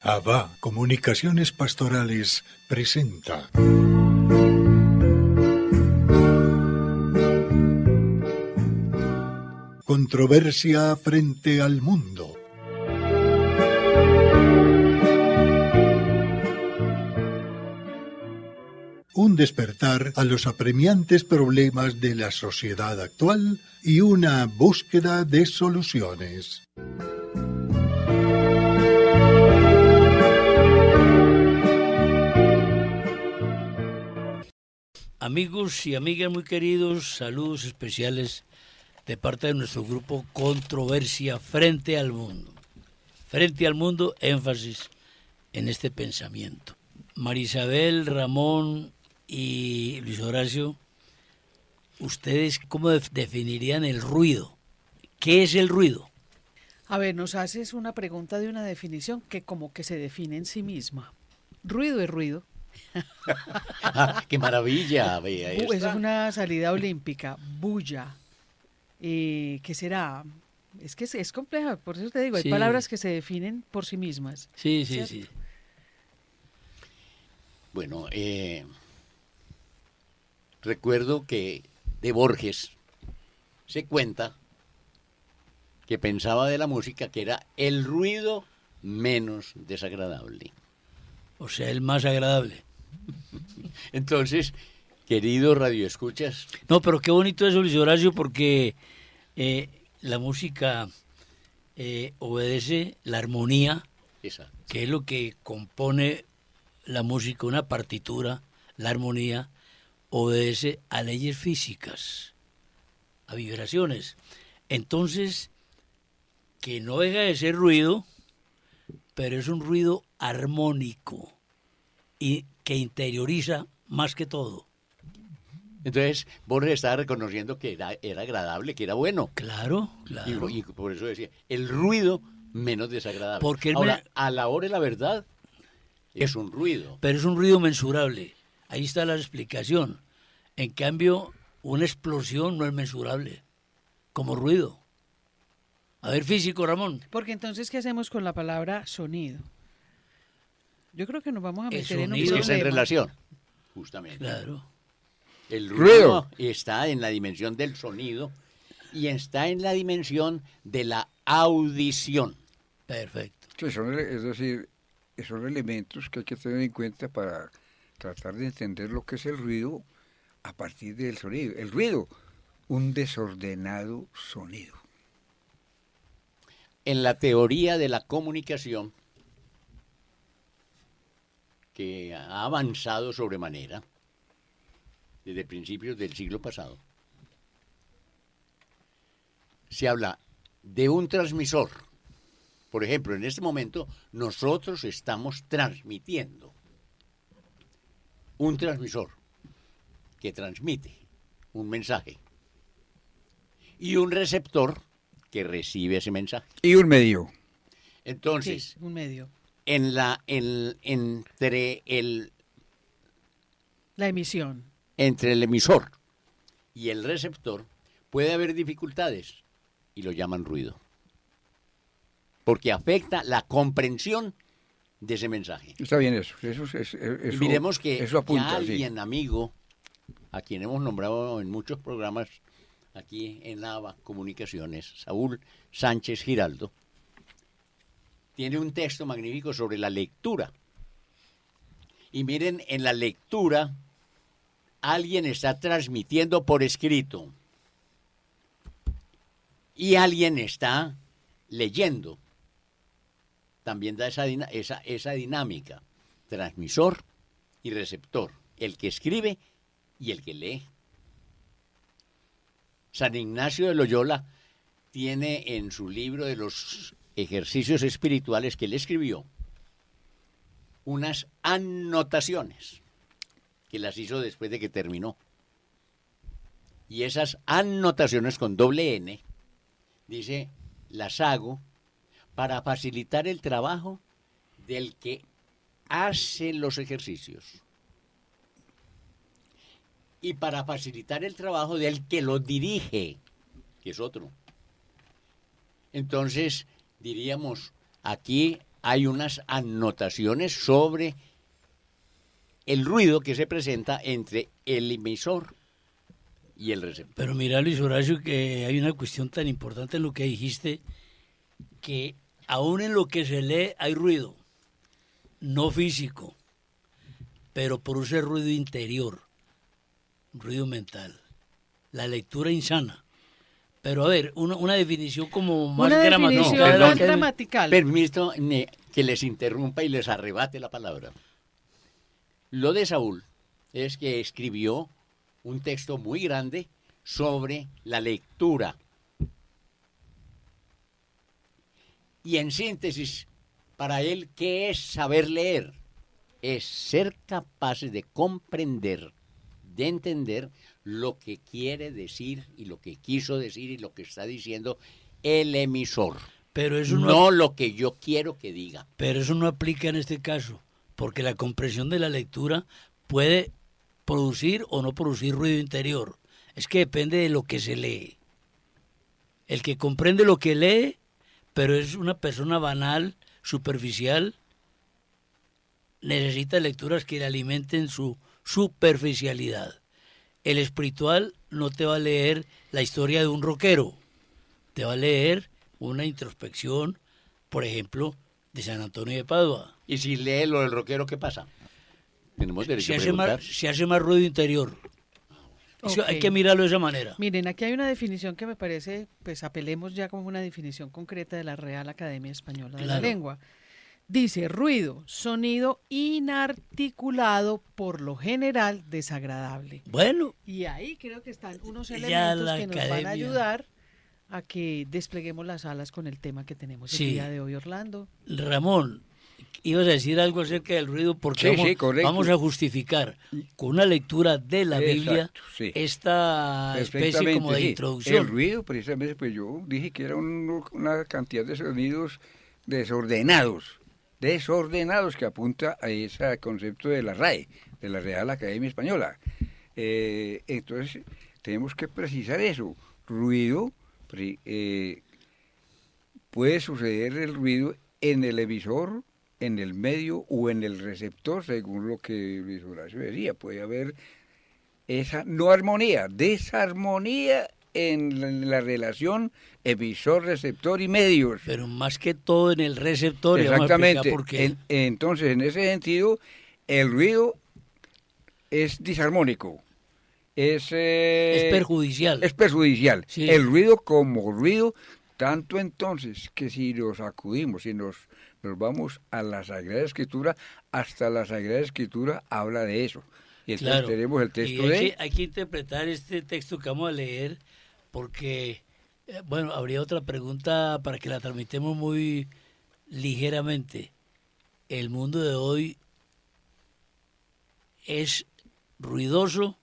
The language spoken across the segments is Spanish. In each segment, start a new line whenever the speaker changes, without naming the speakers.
Abba Comunicaciones Pastorales presenta Controversia frente al mundo. Un despertar a los apremiantes problemas de la sociedad actual y una búsqueda de soluciones.
Amigos y amigas muy queridos, saludos especiales de parte de nuestro grupo Controversia frente al mundo. Frente al mundo, énfasis en este pensamiento. Marisabel, Ramón y Luis Horacio, ¿ustedes cómo definirían el ruido? ¿Qué es el ruido?
A ver, nos haces una pregunta de una definición que como que se define en sí misma. Ruido es ruido.
¡Qué maravilla! Vea,
Esa es una salida olímpica. Bulla. ¿Qué será? Es que es compleja, por eso te digo, hay palabras que se definen por sí mismas.
Sí.
Bueno, recuerdo que de Borges se cuenta que pensaba de la música que era el ruido menos desagradable.
O sea, el más agradable.
Entonces, queridos radioescuchas.
No, pero qué bonito eso, Luis Horacio, porque la música obedece la armonía,
Exacto,
que es lo que compone la música, una partitura. La armonía obedece a leyes físicas, a vibraciones. Entonces, que no deja de ser ruido, pero es un ruido armónico y que interioriza más que todo.
Entonces, Borges estaba reconociendo que era agradable, que era bueno.
Claro.
Y por eso decía, el ruido menos desagradable.
Porque
ahora, a la hora de la verdad, es un ruido.
Pero es un ruido mensurable. Ahí está la explicación. En cambio, una explosión no es mensurable como ruido. A ver, físico, Ramón.
Porque entonces, ¿qué hacemos con la palabra sonido? Yo creo que nos vamos a meter en un
sonido
Está en
problema.
relación, justamente.
Claro.
El ruido está en la dimensión del sonido y está en la dimensión de la audición.
Perfecto.
Sí, es decir, son elementos que hay que tener en cuenta para tratar de entender lo que es el ruido a partir del sonido. El ruido, un desordenado sonido.
En la teoría de la comunicación, que ha avanzado sobremanera desde principios del siglo pasado, se habla de un transmisor. Por ejemplo, en este momento nosotros estamos transmitiendo un transmisor que transmite un mensaje y un receptor que recibe ese mensaje.
Y un medio.
Entonces,
Sí, un medio.
entre el emisor y el receptor puede haber dificultades y lo llaman ruido, porque afecta la comprensión de ese mensaje.
Está bien eso.
Y miremos que
eso apunta,
alguien amigo, a quien hemos nombrado en muchos programas aquí en ABA Comunicaciones, Saúl Sánchez Giraldo, tiene un texto magnífico sobre la lectura. Y miren, en la lectura, alguien está transmitiendo por escrito y alguien está leyendo. También da esa dinámica, transmisor y receptor, el que escribe y el que lee. San Ignacio de Loyola tiene en su libro de los ejercicios espirituales que él escribió unas anotaciones que las hizo después de que terminó. Y esas anotaciones con doble N, dice, las hago para facilitar el trabajo del que hace los ejercicios y para facilitar el trabajo del que lo dirige, que es otro. Entonces, diríamos, aquí hay unas anotaciones sobre el ruido que se presenta entre el emisor y el receptor.
Pero mira, Luis Horacio, que hay una cuestión tan importante en lo que dijiste, que aún en lo que se lee hay ruido, no físico, pero produce ruido interior, ruido mental. La lectura insana. Pero a ver, una definición como más
Una
gramatical.
definición
perdón,
más gramatical.
Permiso que les interrumpa y les arrebate la palabra. Lo de Saúl es que escribió un texto muy grande sobre la lectura. Y en síntesis, para él, ¿qué es saber leer? Es ser capaces de comprender, de entender lo que quiere decir y lo que quiso decir y lo que está diciendo el emisor.
Pero eso
No lo que yo quiero que diga.
Pero eso no aplica en este caso, porque la comprensión de la lectura puede producir o no producir ruido interior. Es que depende de lo que se lee. El que comprende lo que lee, pero es una persona banal, superficial, necesita lecturas que le alimenten su superficialidad. El espiritual no te va a leer la historia de un rockero, te va a leer una introspección, por ejemplo, de San Antonio de Padua.
Y si lee lo del rockero, ¿qué pasa? Tenemos derecho a preguntar.
Se hace más ruido interior. Eso hay
Ok.
que mirarlo de esa manera.
Miren, aquí hay una definición que me parece, pues apelemos ya como una definición concreta de la Real Academia Española de la
Claro.
Lengua. Dice, ruido, sonido inarticulado, por lo general desagradable.
Bueno,
Y ahí creo que están unos
Ya
elementos
la
que nos van
academia.
a ayudar a que despleguemos las alas con el tema que tenemos
Sí.
el día de hoy, Orlando.
Ramón, ibas a decir algo acerca del ruido porque
Sí, sí, correcto.
vamos a justificar con una lectura de la Biblia
Exacto, sí.
esta especie
Perfectamente,
como de
sí.
introducción.
El ruido, precisamente, pues yo dije que era una cantidad de sonidos desordenados que apunta a ese concepto de la RAE, de la Real Academia Española. Entonces, tenemos que precisar eso. Ruido, puede suceder el ruido en el emisor, en el medio o en el receptor, según lo que Luis Horacio decía. Puede haber esa no armonía, desarmonía en la relación emisor, receptor y medios.
Pero más que todo en el receptor. y vamos a
Exactamente.
explicar por qué.
Entonces, en ese sentido, el ruido es disarmónico. Es
perjudicial.
Es perjudicial.
Sí.
El ruido como ruido, tanto entonces que si nos acudimos, si nos vamos a la Sagrada Escritura, hasta la Sagrada Escritura habla de eso. Y entonces
Claro.
tenemos el
Y
texto
hay que interpretar este texto que vamos a leer porque, bueno, habría otra pregunta para que la transmitamos muy ligeramente. ¿El mundo de hoy es ruidoso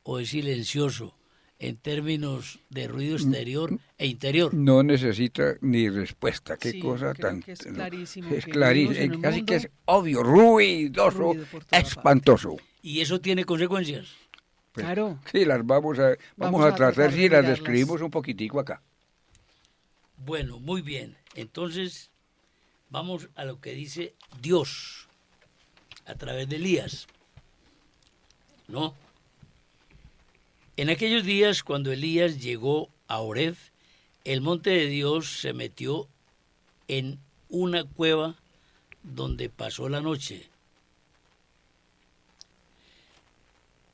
o es silencioso en términos de ruido exterior e interior?
No necesita ni respuesta. Qué
Sí,
cosa
creo
tan...
que es clarísimo
Es
que
clarísimo,
vivimos en un
casi que es
mundo
obvio, ruidoso,
ruido por toda
espantoso.
¿Y eso tiene consecuencias?
Pues,
Claro.
Sí, las vamos a
Vamos a
tratar
tratar de
si las
mirarlas.
describimos un poquitico acá.
Bueno, muy bien. Entonces, vamos a lo que dice Dios a través de Elías. ¿No? En aquellos días, cuando Elías llegó a Horeb, el monte de Dios se metió en una cueva donde pasó la noche.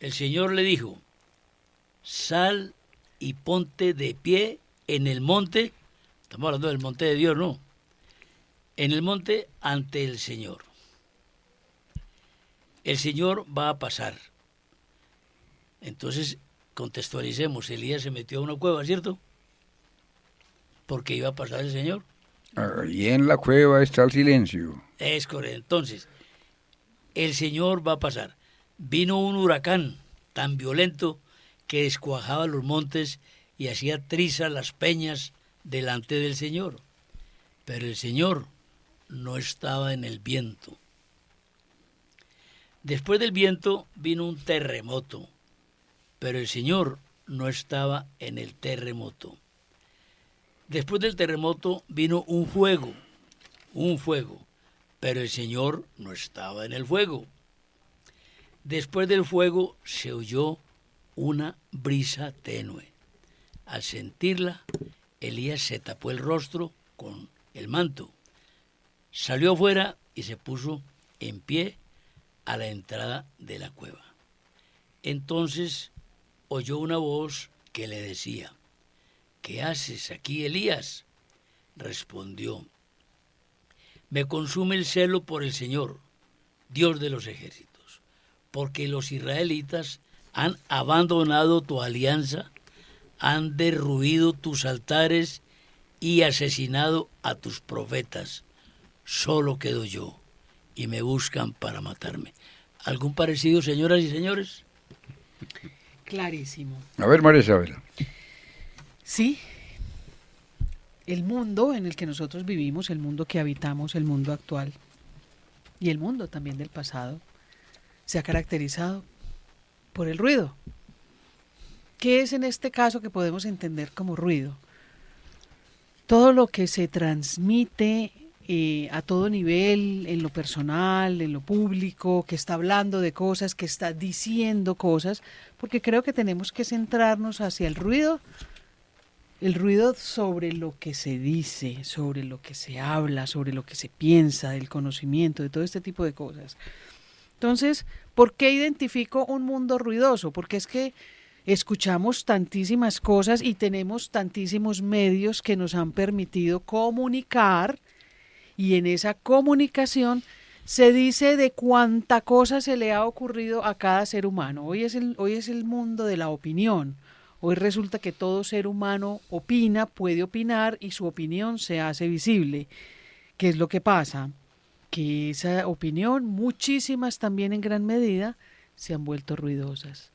El Señor le dijo, sal y ponte de pie en el monte, estamos hablando del monte de Dios, ¿no? En el monte ante el Señor. El Señor va a pasar. Entonces, contextualicemos, Elías se metió a una cueva, ¿cierto? Porque iba a pasar el Señor.
Ahí en la cueva está el silencio.
Es correcto. Entonces, el Señor va a pasar. Vino un huracán tan violento que descuajaba los montes y hacía trizas las peñas delante del Señor. Pero el Señor no estaba en el viento. Después del viento vino un terremoto, pero el Señor no estaba en el terremoto. Después del terremoto vino un fuego, un fuego, pero el Señor no estaba en el fuego. Después del fuego se oyó una brisa tenue. Al sentirla, Elías se tapó el rostro con el manto. Salió afuera y se puso en pie a la entrada de la cueva. Entonces oyó una voz que le decía: ¿qué haces aquí, Elías? Respondió: me consume el celo por el Señor, Dios de los ejércitos, porque los israelitas han abandonado tu alianza, han derruido tus altares y asesinado a tus profetas. Solo quedo yo y me buscan para matarme. ¿Algún parecido, señoras y señores?
Clarísimo.
A ver, María Isabel.
Sí, el mundo en el que nosotros vivimos, el mundo que habitamos, el mundo actual y el mundo también del pasado, se ha caracterizado por el ruido. ¿Qué es en este caso que podemos entender como ruido? Todo lo que se transmite a todo nivel, en lo personal, en lo público, que está hablando de cosas, que está diciendo cosas, porque creo que tenemos que centrarnos hacia el ruido sobre lo que se dice, sobre lo que se habla, sobre lo que se piensa, del conocimiento, de todo este tipo de cosas. Entonces, ¿por qué identifico un mundo ruidoso? Porque es que escuchamos tantísimas cosas y tenemos tantísimos medios que nos han permitido comunicar, y en esa comunicación se dice de cuánta cosa se le ha ocurrido a cada ser humano. Hoy es el mundo de la opinión. Hoy resulta que todo ser humano opina, puede opinar y su opinión se hace visible. ¿Qué es lo que pasa? Que esa opinión, muchísimas también en gran medida, se han vuelto ruidosas.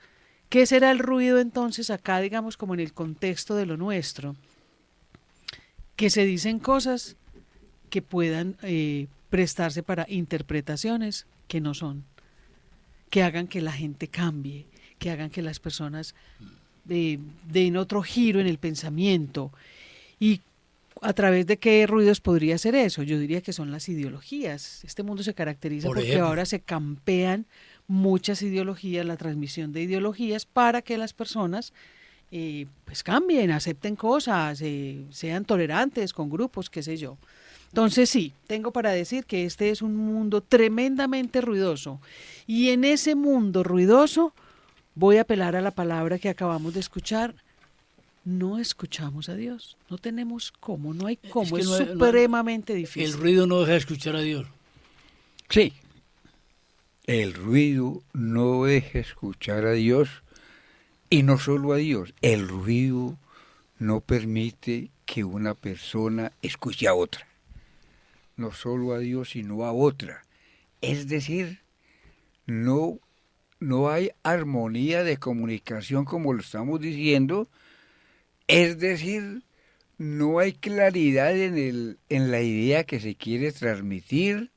¿Qué será el ruido entonces acá, digamos, como en el contexto de lo nuestro? Que se dicen cosas que puedan prestarse para interpretaciones que no son, que hagan que la gente cambie, que hagan que las personas den otro giro en el pensamiento. ¿Y a través de qué ruidos podría ser eso? Yo diría que son las ideologías. Este mundo se caracteriza porque ahora se campean muchas ideologías, la transmisión de ideologías para que las personas pues cambien, acepten cosas, sean tolerantes con grupos, qué sé yo. Entonces sí, tengo para decir que este es un mundo tremendamente ruidoso, y en ese mundo ruidoso voy a apelar a la palabra que acabamos de escuchar: no escuchamos a Dios, no tenemos cómo, no hay cómo, es supremamente difícil.
El ruido no deja escuchar a Dios.
Sí, el ruido no deja escuchar a Dios, y no solo a Dios, el ruido no permite que una persona escuche a otra. No solo a Dios, sino a otra. Es decir, no hay armonía de comunicación como lo estamos diciendo. Es decir, no hay claridad en la idea que se quiere transmitir.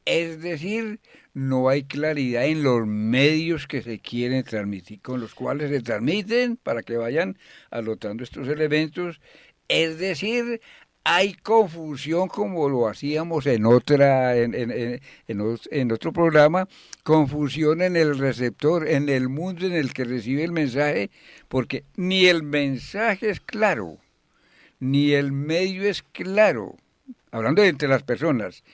Es decir, no hay claridad en los medios que se quieren transmitir, con los cuales se transmiten, para que vayan anotando estos elementos. Es decir, hay confusión, como lo hacíamos en otro programa, confusión en el receptor, en el mundo en el que recibe el mensaje, porque ni el mensaje es claro, ni el medio es claro, hablando de entre las personas,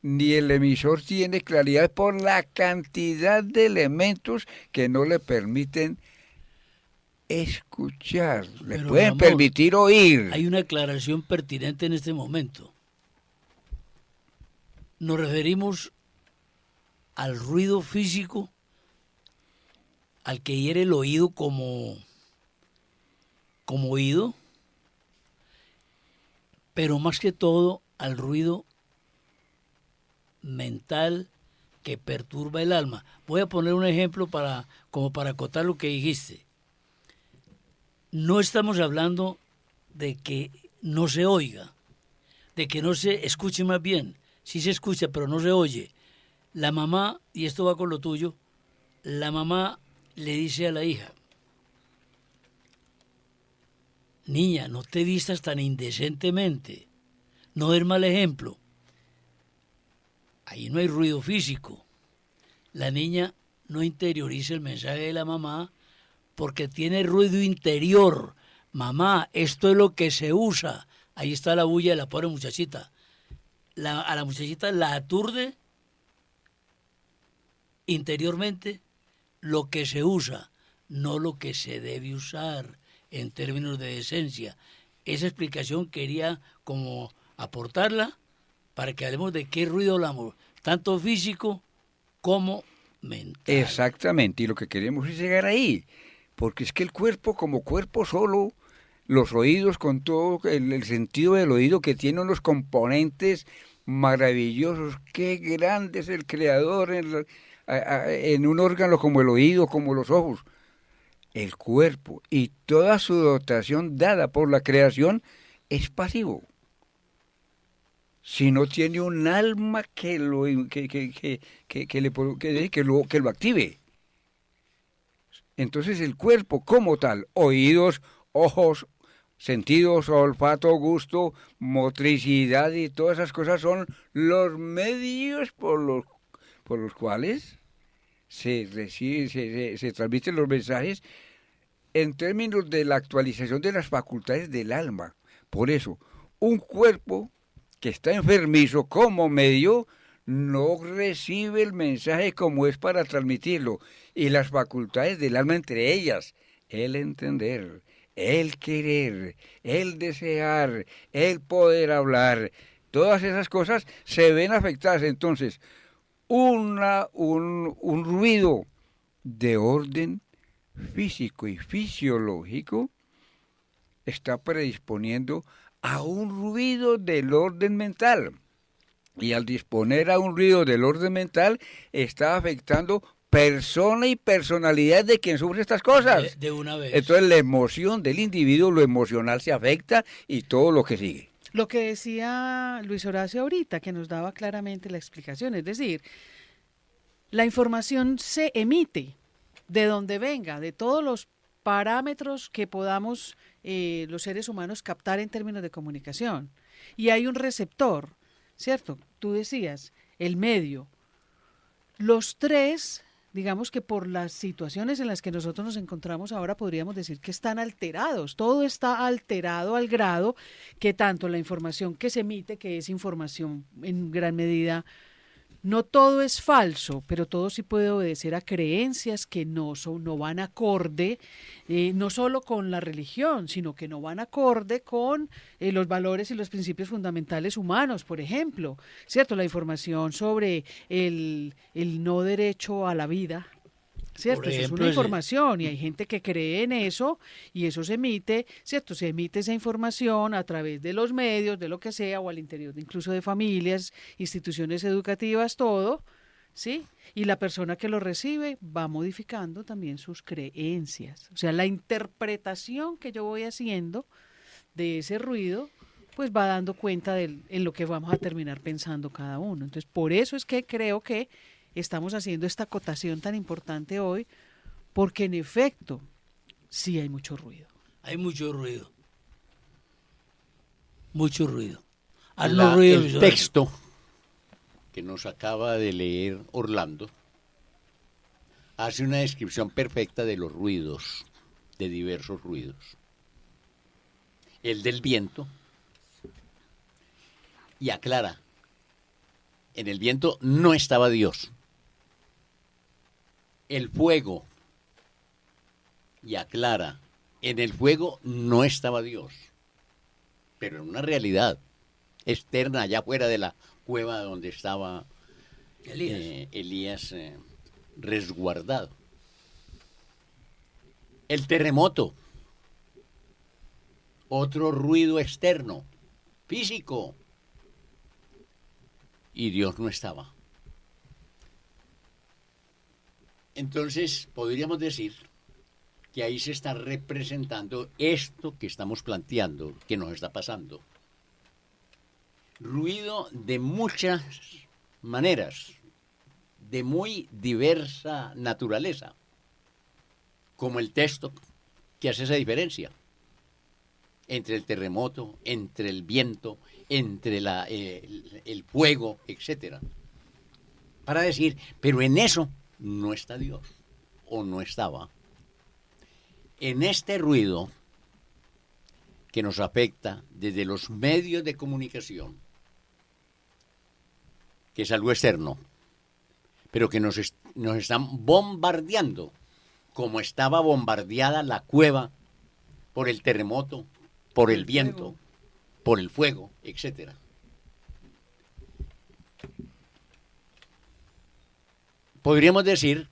ni el emisor tiene claridad por la cantidad de elementos que no le permiten escuchar, le
Pero,
pueden permitir oír.
Hay una aclaración pertinente en este momento. Nos referimos al ruido físico, al que hiere el oído como oído, pero más que todo al ruido mental que perturba el alma. Voy a poner un ejemplo como para acotar lo que dijiste. No estamos hablando de que no se oiga, de que no se escuche más bien. Sí se escucha, pero no se oye. La mamá, y esto va con lo tuyo, la mamá le dice a la hija: niña, no te vistas tan indecentemente, no des mal ejemplo. ahí no hay ruido físico. La niña no interioriza el mensaje de la mamá porque tiene ruido interior. Mamá, esto es lo que se usa. Ahí está la bulla de la pobre muchachita. A la muchachita la aturde interiormente lo que se usa, no lo que se debe usar en términos de decencia. Esa explicación quería como aportarla para que hablemos de qué ruido hablamos, tanto físico como mental.
Exactamente, y lo que queremos es llegar ahí, porque es que el cuerpo como cuerpo solo, los oídos con todo el sentido del oído que tiene unos componentes maravillosos, qué grande es el creador en un órgano como el oído, como los ojos. El cuerpo y toda su dotación dada por la creación es pasivo. Si no tiene un alma que lo active. Entonces el cuerpo como tal, oídos, ojos, sentidos, olfato, gusto, motricidad y todas esas cosas son los medios por los cuales se transmiten los mensajes en términos de la actualización de las facultades del alma. Por eso, un cuerpo que está enfermizo como medio no recibe el mensaje como es para transmitirlo. Y las facultades del alma, entre ellas, el entender, el querer, el desear, el poder hablar, todas esas cosas se ven afectadas. Entonces, un ruido de orden físico y fisiológico está predisponiendo a un ruido del orden mental. Y al disponer a un ruido del orden mental, está afectando persona y personalidad de quien sufre estas cosas.
De una vez.
Entonces la emoción del individuo, lo emocional se afecta y todo lo que sigue.
Lo que decía Luis Horacio ahorita, que nos daba claramente la explicación, es decir, la información se emite de donde venga, de todos los parámetros que podamos los seres humanos captar en términos de comunicación. Y hay un receptor, ¿cierto? Tú decías, el medio. Los tres, digamos que por las situaciones en las que nosotros nos encontramos ahora, podríamos decir que están alterados. Todo está alterado al grado que tanto la información que se emite, que es información en gran medida, no todo es falso, pero todo sí puede obedecer a creencias que no van acorde, no solo con la religión, sino que no van acorde con los valores y los principios fundamentales humanos, por ejemplo, ¿cierto? La información sobre el no derecho a la vida, ¿cierto? Eso es una información y hay gente que cree en eso y eso se emite, ¿cierto? Se emite esa información a través de los medios, de lo que sea, o al interior incluso de familias, instituciones educativas, todo, ¿sí? Y la persona que lo recibe va modificando también sus creencias. O sea, la interpretación que yo voy haciendo de ese ruido, pues va dando cuenta en lo que vamos a terminar pensando cada uno. Entonces, por eso es que creo que estamos haciendo esta acotación tan importante hoy, porque en efecto, sí hay mucho ruido.
Hay mucho ruido. Mucho ruido.
El texto que nos acaba de leer Orlando hace una descripción perfecta de los ruidos, de diversos ruidos. El del viento, y aclara, en el viento no estaba Dios. El fuego, y aclara, en el fuego no estaba Dios, pero en una realidad externa, allá fuera de la cueva donde estaba Elías resguardado. El terremoto, otro ruido externo, físico, y Dios no estaba. Entonces, podríamos decir que ahí se está representando esto que estamos planteando, que nos está pasando. Ruido de muchas maneras, de muy diversa naturaleza, como el texto que hace esa diferencia entre el terremoto, entre el viento, entre el fuego, etc. para decir, pero en eso no está Dios, o no estaba. En este ruido que nos afecta desde los medios de comunicación, que es algo externo, pero que nos están bombardeando, como estaba bombardeada la cueva por el terremoto, por el viento, por el fuego, etcétera. Podríamos decir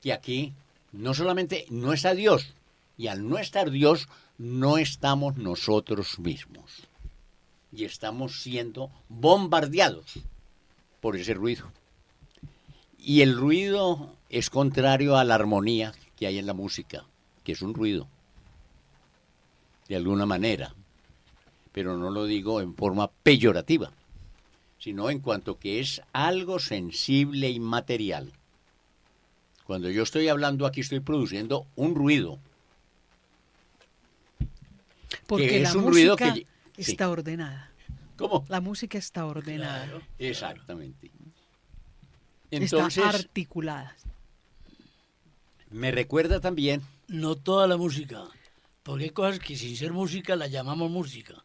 que aquí no solamente no está Dios, y al no estar Dios, no estamos nosotros mismos. Y estamos siendo bombardeados por ese ruido. Y el ruido es contrario a la armonía que hay en la música, que es un ruido, de alguna manera. Pero no lo digo en forma peyorativa, sino en cuanto que es algo sensible y material. Cuando yo estoy hablando aquí, estoy produciendo un ruido.
Porque
que
la
es un
música
ruido que
está ordenada.
¿Cómo?
La música está ordenada.
Claro.
Exactamente.
Está
Entonces,
articulada.
me recuerda también,
No toda la música, porque hay cosas que sin ser música la llamamos música.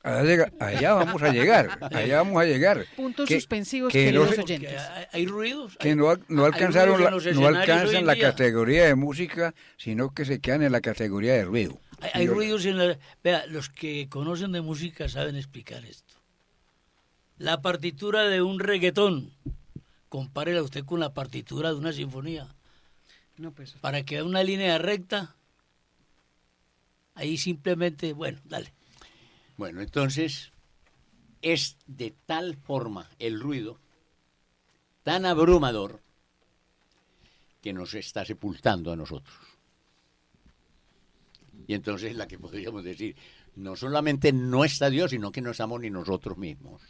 Allá vamos a llegar, allá vamos a llegar.
Puntos
Que-
suspensivos,
que no
queridos
se-
oyentes.
Que hay ruidos.
Que
hay-
no
hay
alcanzaron
ruidos en los
no
escenarios hoy
alcanzan
en
la
día.
categoría de música, sino que se quedan en la categoría de ruido.
Hay ruidos en la... Vea, los que conocen de música saben explicar esto. La partitura de un reggaetón, compárela usted con la partitura de una sinfonía.
No, pues,
Para que vea una línea recta, ahí simplemente, bueno, dale.
bueno, entonces, es de tal forma el ruido, tan abrumador, que nos está sepultando a nosotros. Y entonces la que podríamos decir, no solamente no está Dios, sino que no estamos ni nosotros mismos.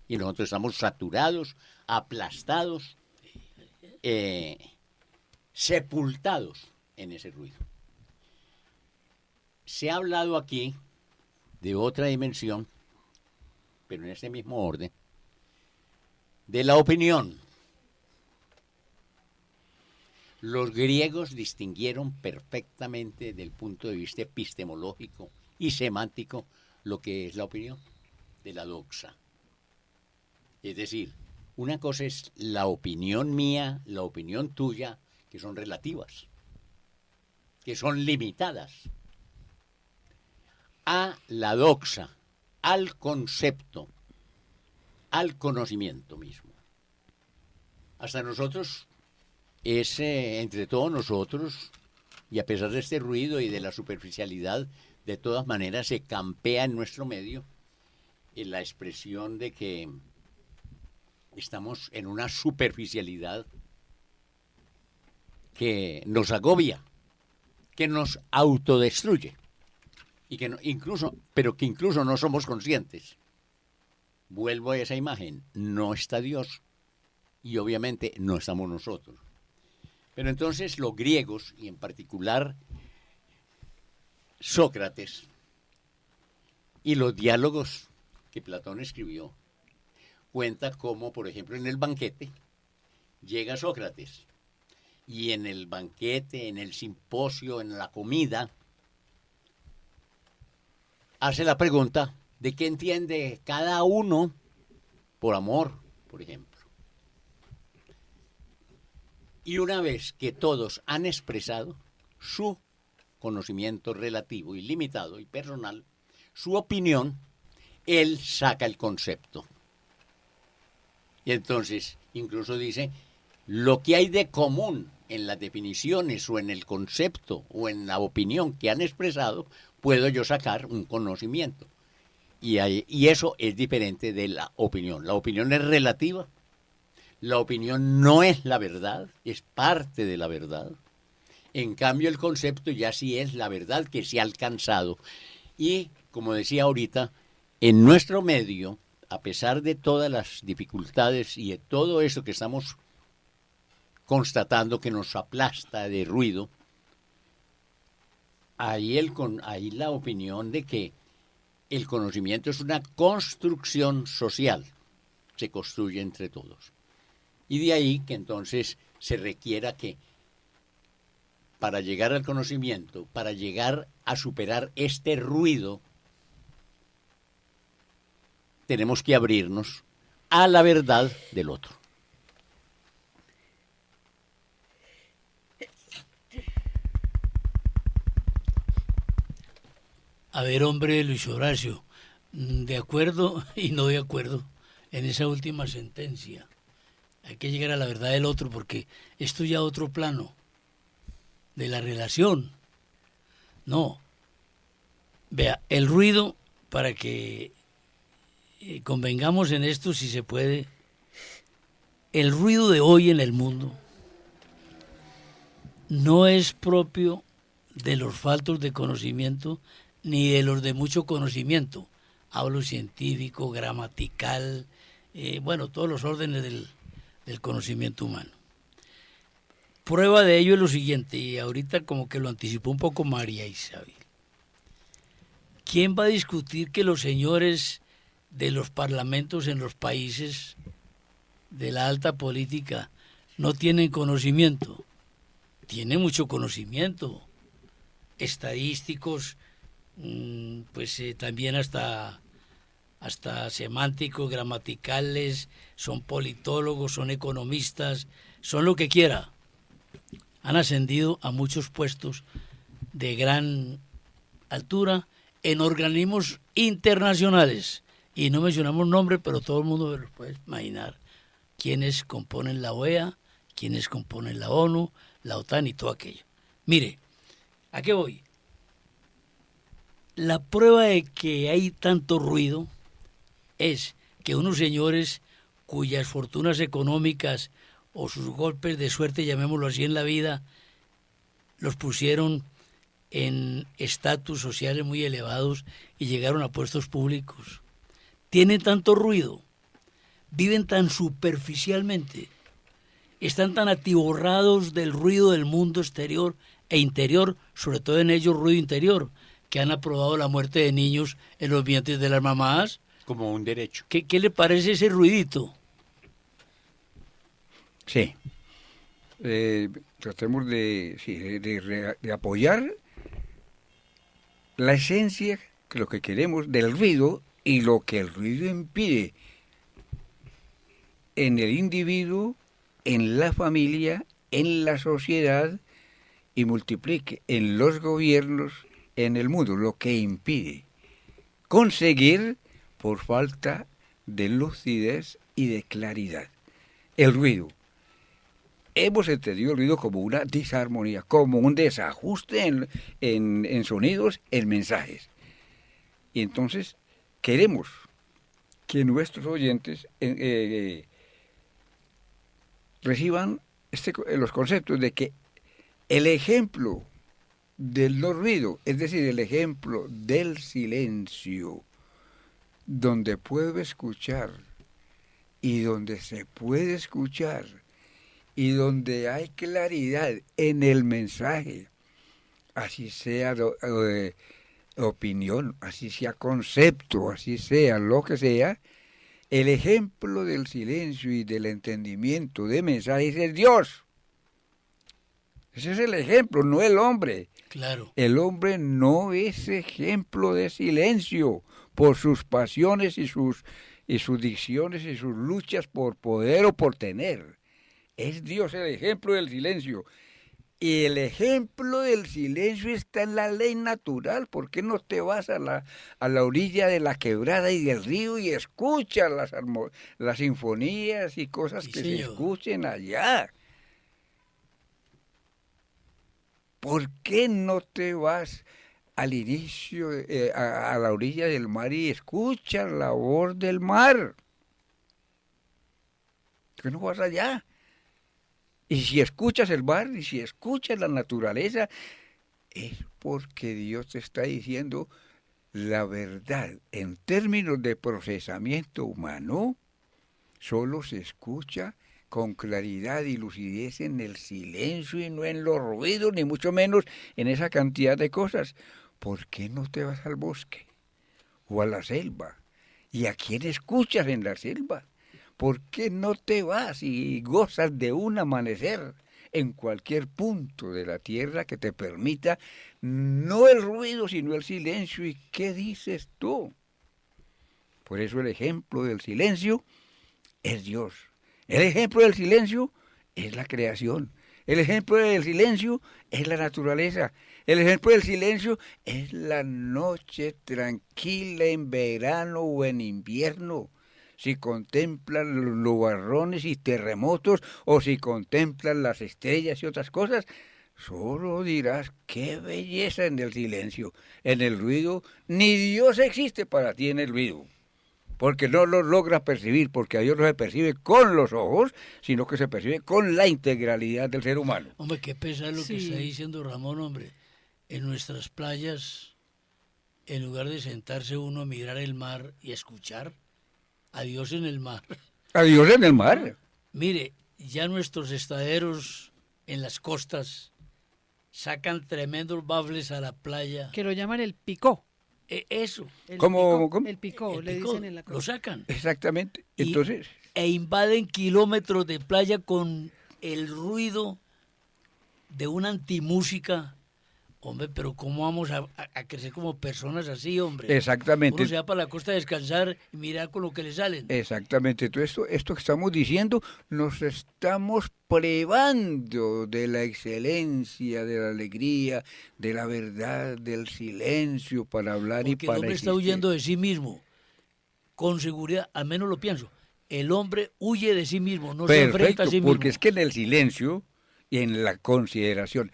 Y nosotros estamos saturados, aplastados, sepultados en ese ruido. Se ha hablado aquí de otra dimensión, pero en ese mismo orden, de la opinión. Los griegos distinguieron perfectamente desde el punto de vista epistemológico y semántico lo que es la opinión de la doxa. Es decir, una cosa es la opinión mía, la opinión tuya, que son relativas, que son limitadas, a la doxa, al concepto, al conocimiento mismo. Hasta nosotros, entre todos nosotros, y a pesar de este ruido y de la superficialidad, de todas maneras se campea en nuestro medio en la expresión de que estamos en una superficialidad que nos agobia, que nos autodestruye, y que pero que incluso no somos conscientes. Vuelvo a esa imagen, no está Dios, y obviamente no estamos nosotros. Pero entonces los griegos, y en particular Sócrates, y los diálogos que Platón escribió, cuenta cómo, por ejemplo, en el banquete llega Sócrates, y en el banquete, en el simposio, en la comida, hace la pregunta de qué entiende cada uno por amor, por ejemplo. Y una vez que todos han expresado su conocimiento relativo y limitado y personal, su opinión, él saca el concepto. Y entonces incluso dice, lo que hay de común en las definiciones o en el concepto o en la opinión que han expresado, puedo yo sacar un conocimiento. Y eso es diferente de la opinión. La opinión es relativa. La opinión no es la verdad, es parte de la verdad. En cambio, el concepto ya sí es la verdad que se ha alcanzado. Y, como decía ahorita, en nuestro medio, a pesar de todas las dificultades y de todo eso que estamos constatando que nos aplasta de ruido, ahí la opinión de que el conocimiento es una construcción social, se construye entre todos. Y de ahí que entonces se requiera que para llegar al conocimiento, para llegar a superar este ruido, tenemos que abrirnos a la verdad del otro.
A ver, hombre, Luis Horacio, de acuerdo y no de acuerdo en esa última sentencia. Hay que llegar a la verdad del otro porque esto ya es otro plano de la relación. No. Vea, el ruido, para que convengamos en esto si se puede, el ruido de hoy en el mundo no es propio de los faltos de conocimiento ni de los de mucho conocimiento. Hablo científico, gramatical, bueno, todos los órdenes del conocimiento humano. Prueba de ello es lo siguiente, y ahorita como que lo anticipó un poco María Isabel. ¿Quién va a discutir que los señores de los parlamentos en los países de la alta política no tienen conocimiento? Tienen mucho conocimiento, estadísticos, pues también hasta semánticos, gramaticales, son politólogos, son economistas, son lo que quiera. Han ascendido a muchos puestos de gran altura en organismos internacionales. Y no mencionamos nombres, pero todo el mundo lo puede imaginar. Quienes componen la OEA, quienes componen la ONU, la OTAN y todo aquello. Mire, ¿a qué voy? La prueba de que hay tanto ruido es que unos señores cuyas fortunas económicas o sus golpes de suerte, llamémoslo así, en la vida, los pusieron en estatus sociales muy elevados y llegaron a puestos públicos. Tienen tanto ruido, viven tan superficialmente, están tan atiborrados del ruido del mundo exterior e interior, sobre todo en ellos ruido interior, que han aprobado la muerte de niños en los vientres de las mamás.
Como un derecho.
¿Qué le parece ese ruidito?
Sí. Tratemos de apoyar la esencia, lo que queremos del ruido y lo que el ruido impide en el individuo, en la familia, en la sociedad y multiplique en los gobiernos, en el mundo, lo que impide conseguir por falta de lucidez y de claridad. El ruido. Hemos entendido el ruido como una disarmonía, como un desajuste en sonidos, en mensajes. Y entonces queremos que nuestros oyentes reciban los conceptos de que el ejemplo del no ruido, es decir, el ejemplo del silencio, donde puedo escuchar y donde se puede escuchar y donde hay claridad en el mensaje, así sea opinión, así sea concepto, así sea lo que sea, el ejemplo del silencio y del entendimiento de mensajes es Dios. Ese es el ejemplo, no el hombre.
Claro.
El hombre no es ejemplo de silencio por sus pasiones y sus dicciones y sus luchas por poder o por tener. Es Dios el ejemplo del silencio. Y el ejemplo del silencio está en la ley natural. ¿Por qué no te vas a la orilla de la quebrada y del río y escuchas las sinfonías y cosas que se escuchen allá? ¿Por qué no te vas al inicio, a la orilla del mar y escuchas la voz del mar? ¿Por qué no vas allá? Y si escuchas el mar, y si escuchas la naturaleza, es porque Dios te está diciendo la verdad. En términos de procesamiento humano, solo se escucha con claridad y lucidez en el silencio y no en los ruidos, ni mucho menos en esa cantidad de cosas. ¿Por qué no te vas al bosque o a la selva? ¿Y a quién escuchas en la selva? ¿por qué no te vas y gozas de un amanecer en cualquier punto de la tierra que te permita no el ruido, sino el silencio? ¿Y qué dices tú? Por eso el ejemplo del silencio es Dios. El ejemplo del silencio es la creación. El ejemplo del silencio es la naturaleza. El ejemplo del silencio es la noche tranquila en verano o en invierno. Si contemplas los nubarrones y terremotos, o si contemplas las estrellas y otras cosas, solo dirás qué belleza en el silencio. En el ruido, ni Dios existe para ti en el ruido, porque no lo logras percibir, porque a Dios no se percibe con los ojos, sino que se percibe con la integralidad del ser humano.
Hombre, qué pesar lo que
Sí.
está diciendo Ramón, hombre. En nuestras playas, en lugar de sentarse uno a mirar el mar y a escuchar a Dios en el mar,
A Dios en el mar.
mire, ya nuestros estaderos en las costas sacan tremendos bables a la playa.
Que lo llaman el picó.
Eso,
El
¿Cómo,
picó,
cómo?
El picó,
el
le
picó,
dicen en la
lo
costa.
sacan.
Exactamente.
Y-
Entonces,
E invaden kilómetros de playa con el ruido de una antimúsica. Hombre, pero ¿cómo vamos a crecer como personas así, hombre?
exactamente.
Uno se va para la costa a descansar y mirar con lo que le salen.
Exactamente, todo esto que estamos diciendo, nos estamos privando de la excelencia, de la alegría, de la verdad, del silencio para hablar y
Porque el
para
hombre está
existir.
huyendo de sí mismo. Con seguridad, al menos lo pienso. El hombre huye de sí mismo, no se enfrenta
Perfecto,
a sí mismo.
porque es que en el silencio y en la consideración,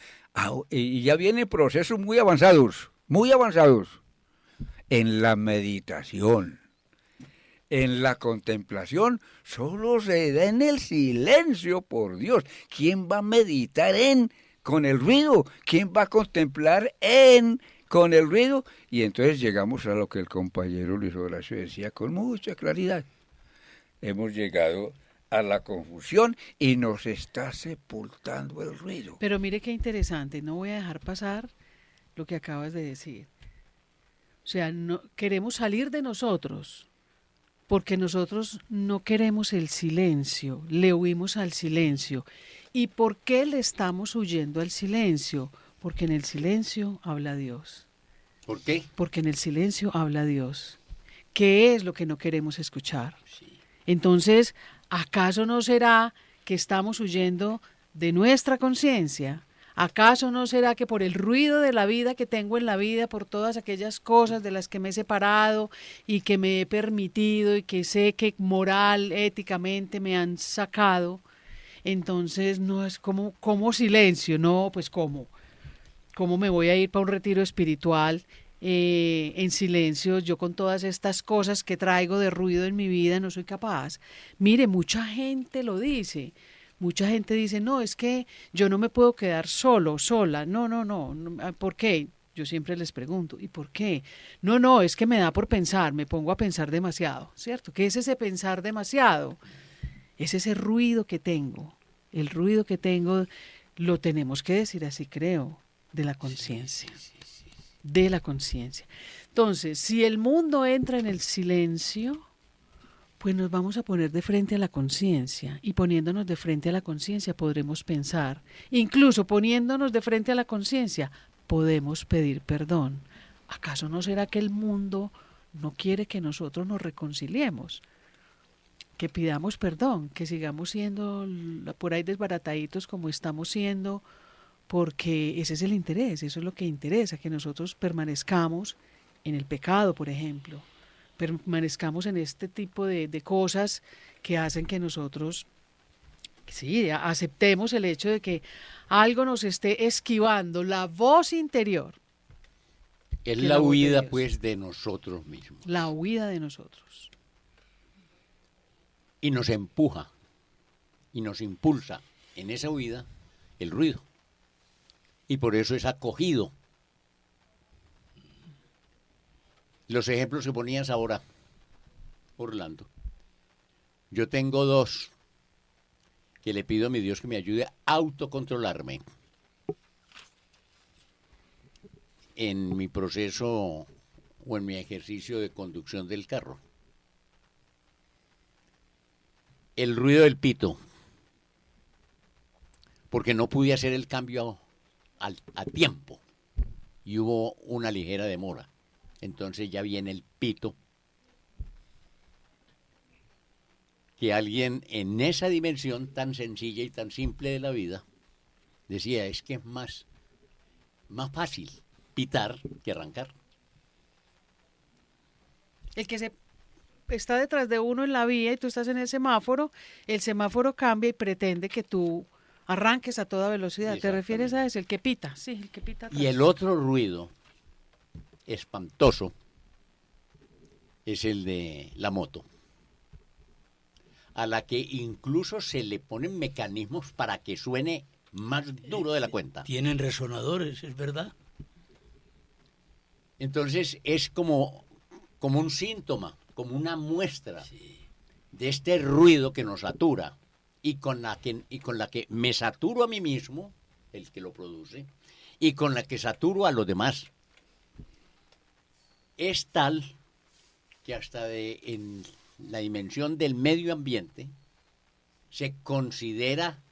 y ya vienen procesos muy avanzados, en la meditación. En la contemplación solo se da en el silencio, por Dios. ¿Quién va a meditar con el ruido? ¿Quién va a contemplar con el ruido? Y entonces llegamos a lo que el compañero Luis Horacio decía con mucha claridad. Hemos llegado a la confusión y nos está sepultando el ruido.
Pero mire qué interesante, no voy a dejar pasar lo que acabas de decir. O sea, no queremos salir de nosotros, porque nosotros no queremos el silencio, le huimos al silencio. ¿Y por qué le estamos huyendo al silencio? Porque en el silencio habla Dios.
¿Por qué?
Porque en el silencio habla Dios. ¿Qué es lo que no queremos escuchar? Entonces, ¿acaso no será que estamos huyendo de nuestra conciencia? ¿Acaso no será que por el ruido de la vida que tengo en la vida, por todas aquellas cosas de las que me he separado y que me he permitido y que sé que moral, éticamente me han sacado, entonces no es como silencio? No, pues ¿cómo me voy a ir para un retiro espiritual en silencio, yo con todas estas cosas que traigo de ruido en mi vida no soy capaz? Mire, mucha gente lo dice. Mucha gente dice, no, es que yo no me puedo quedar solo, sola. No. ¿Por qué? Yo siempre les pregunto, ¿y por qué? No, es que me da por pensar, me pongo a pensar demasiado, ¿cierto? ¿Qué es ese pensar demasiado? Es ese ruido que tengo. El ruido que tengo lo tenemos que decir así, creo, de la conciencia. De la conciencia. Entonces, si el mundo entra en el silencio, pues nos vamos a poner de frente a la conciencia, y poniéndonos de frente a la conciencia podremos pensar. Incluso poniéndonos de frente a la conciencia podemos pedir perdón. ¿Acaso no será que el mundo no quiere que nosotros nos reconciliemos? Que pidamos perdón, que sigamos siendo por ahí desbarataditos como estamos siendo, porque ese es el interés, eso es lo que interesa, que nosotros permanezcamos en el pecado, por ejemplo. Permanezcamos en este tipo de cosas que hacen que nosotros, sí, aceptemos el hecho de que algo nos esté esquivando, la voz interior,
Es
que
la
la voz de
huida,
Dios.
pues, de nosotros mismos.
la huida de nosotros.
Y nos empuja y nos impulsa en esa huida el ruido. Y por eso es acogido. Los ejemplos que ponías ahora, Orlando. Yo tengo dos que le pido a mi Dios que me ayude a autocontrolarme en mi proceso o en mi ejercicio de conducción del carro. el ruido del pito, porque no pude hacer el cambio a tiempo y hubo una ligera demora. Entonces ya viene el pito, que alguien en esa dimensión tan sencilla y tan simple de la vida decía, es que es más fácil pitar que arrancar.
El que se está detrás de uno en la vía y tú estás en el semáforo cambia y pretende que tú arranques a toda velocidad. ¿Te refieres a ese, el que pita? Sí, el que pita atrás.
Y el otro ruido espantoso es el de la moto, a la que incluso se le ponen mecanismos para que suene más duro de la cuenta.
Tienen resonadores, es verdad.
Entonces es como un síntoma, como una muestra de este ruido que nos satura y con la que me saturo a mí mismo, el que lo produce, y con la que saturo a los demás. Es tal que hasta en la dimensión del medio ambiente se considera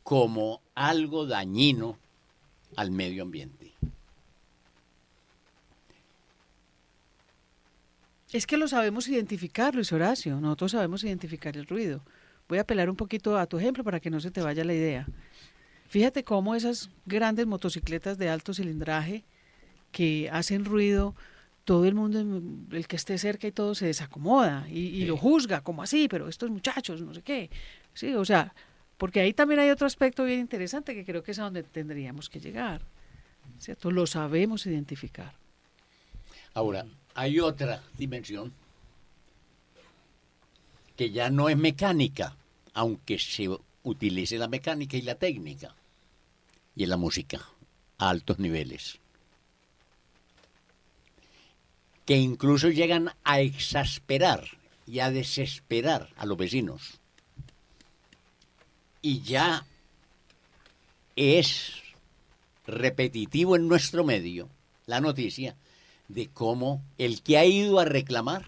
como algo dañino al medio ambiente.
Es que lo sabemos identificar, Luis Horacio. Nosotros sabemos identificar el ruido. Voy a apelar un poquito a tu ejemplo para que no se te vaya la idea. Fíjate cómo esas grandes motocicletas de alto cilindraje que hacen ruido, todo el mundo, el que esté cerca y todo, se desacomoda y lo juzga, como así, pero estos muchachos, no sé qué. Sí, o sea, porque ahí también hay otro aspecto bien interesante que creo que es a donde tendríamos que llegar, ¿cierto? Lo sabemos identificar.
Ahora, hay otra dimensión que ya no es mecánica, aunque se utilice la mecánica y la técnica, y es la música a altos niveles, que incluso llegan a exasperar y a desesperar a los vecinos. Y ya es repetitivo en nuestro medio la noticia de cómo el que ha ido a reclamar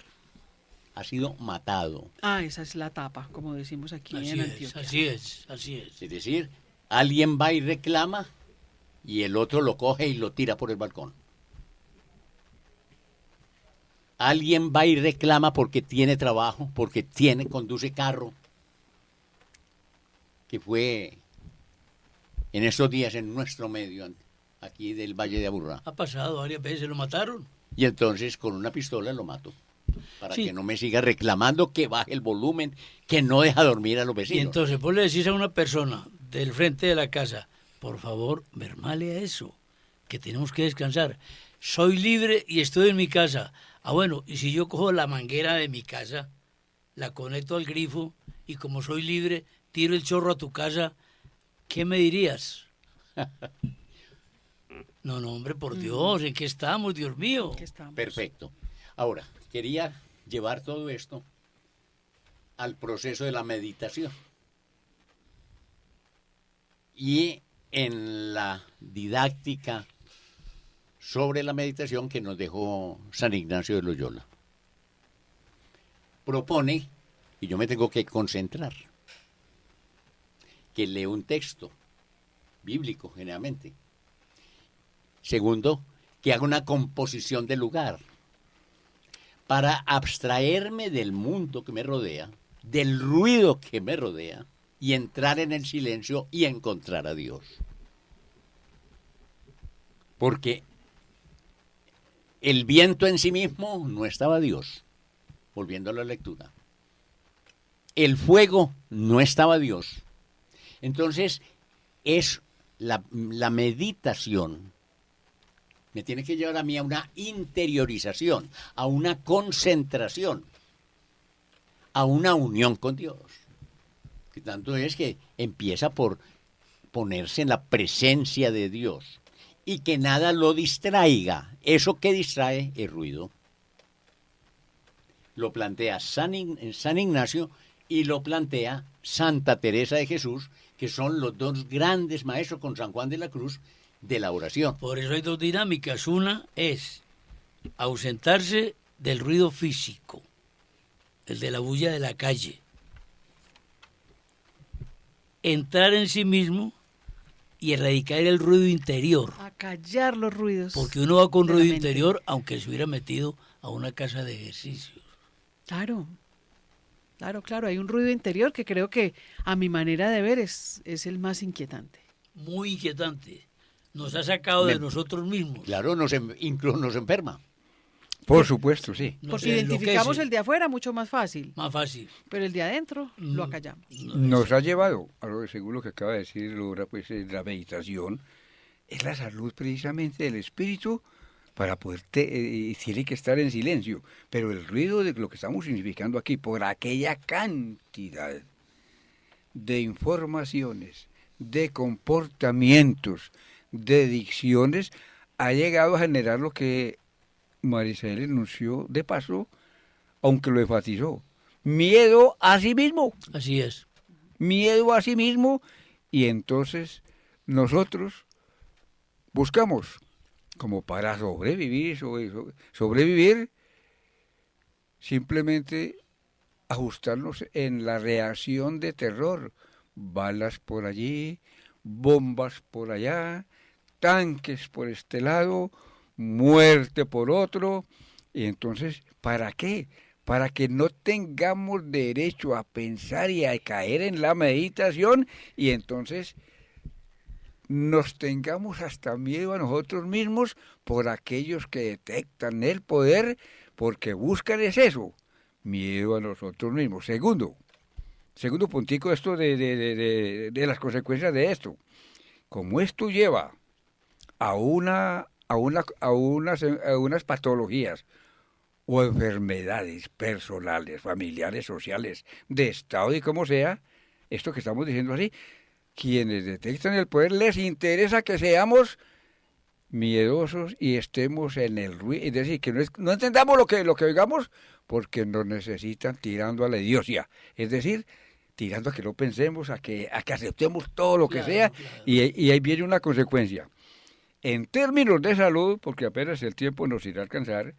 ha sido matado.
Ah, esa es la tapa, como decimos aquí en Antioquia.
Así es.
Es decir, alguien va y reclama y el otro lo coge y lo tira por el balcón. Alguien va y reclama porque tiene trabajo, porque conduce carro, que fue en estos días en nuestro medio, aquí del Valle de Aburrá.
Ha pasado varias veces, lo mataron.
Y entonces con una pistola lo mato, para que no me siga reclamando, que baje el volumen, que no deja dormir a los vecinos.
Y entonces vos le decís a una persona del frente de la casa, por favor, mermale a eso, que tenemos que descansar. Soy libre y estoy en mi casa. Ah, bueno, y si yo cojo la manguera de mi casa, la conecto al grifo y como soy libre, tiro el chorro a tu casa, ¿qué me dirías? No, hombre, por Dios, ¿en qué estamos, Dios mío?
¿En qué estamos?
Perfecto. Ahora, quería llevar todo esto al proceso de la meditación. Y en la didáctica sobre la meditación que nos dejó San Ignacio de Loyola. Propone, y yo me tengo que concentrar, que leo un texto bíblico generalmente. Segundo, que haga una composición del lugar para abstraerme del mundo que me rodea, del ruido que me rodea, y entrar en el silencio y encontrar a Dios. Porque el viento en sí mismo no estaba Dios, volviendo a la lectura. El fuego no estaba Dios. Entonces, es la meditación me tiene que llevar a mí a una interiorización, a una concentración, a una unión con Dios. Que tanto es que empieza por ponerse en la presencia de Dios y que nada lo distraiga. Eso que distrae es ruido. Lo plantea San Ignacio y lo plantea Santa Teresa de Jesús, que son los dos grandes maestros con San Juan de la Cruz de la oración.
Por eso hay dos dinámicas. Una es ausentarse del ruido físico, el de la bulla de la calle. entrar en sí mismo y erradicar el ruido interior.
A callar los ruidos.
Porque uno va con
de la
ruido
mente.
interior aunque se hubiera metido a una casa de ejercicios.
Claro, claro, hay un ruido interior que creo que a mi manera de ver es el más inquietante.
Muy inquietante. Nos ha sacado de nosotros mismos.
Claro, incluso nos enferma.
Por supuesto, sí.
Nos
Porque identificamos
enloquece.
el de afuera mucho más fácil,
Más fácil.
pero el de adentro lo acallamos.
Nos ha llevado, a lo según lo que acaba de decir Laura, pues la meditación es la salud precisamente del espíritu para poder, tiene que estar en silencio. Pero el ruido de lo que estamos significando aquí, por aquella cantidad de informaciones, de comportamientos, de dicciones, ha llegado a generar lo que Marisabel enunció de paso, aunque lo enfatizó. Miedo a sí mismo.
Así es.
Miedo a sí mismo, y entonces nosotros buscamos como para sobrevivir, sobrevivir, simplemente ajustarnos en la reacción de terror. Balas por allí, bombas por allá, tanques por este lado, muerte por otro. Y entonces, ¿para qué? Para que no tengamos derecho a pensar y a caer en la meditación, y entonces nos tengamos hasta miedo a nosotros mismos por aquellos que detectan el poder, porque buscan es eso, miedo a nosotros mismos. Segundo puntico, esto de las consecuencias de esto. Como esto lleva a unas patologías o enfermedades personales, familiares, sociales, de Estado y como sea, esto que estamos diciendo así, quienes detectan el poder les interesa que seamos miedosos y estemos en el ruido, es decir, que no entendamos lo que oigamos, porque nos necesitan tirando a la idiocia, es decir, tirando a que no pensemos, a que aceptemos todo lo que sea,
claro.
Y ahí viene una consecuencia. En términos de salud, porque apenas el tiempo nos irá a alcanzar,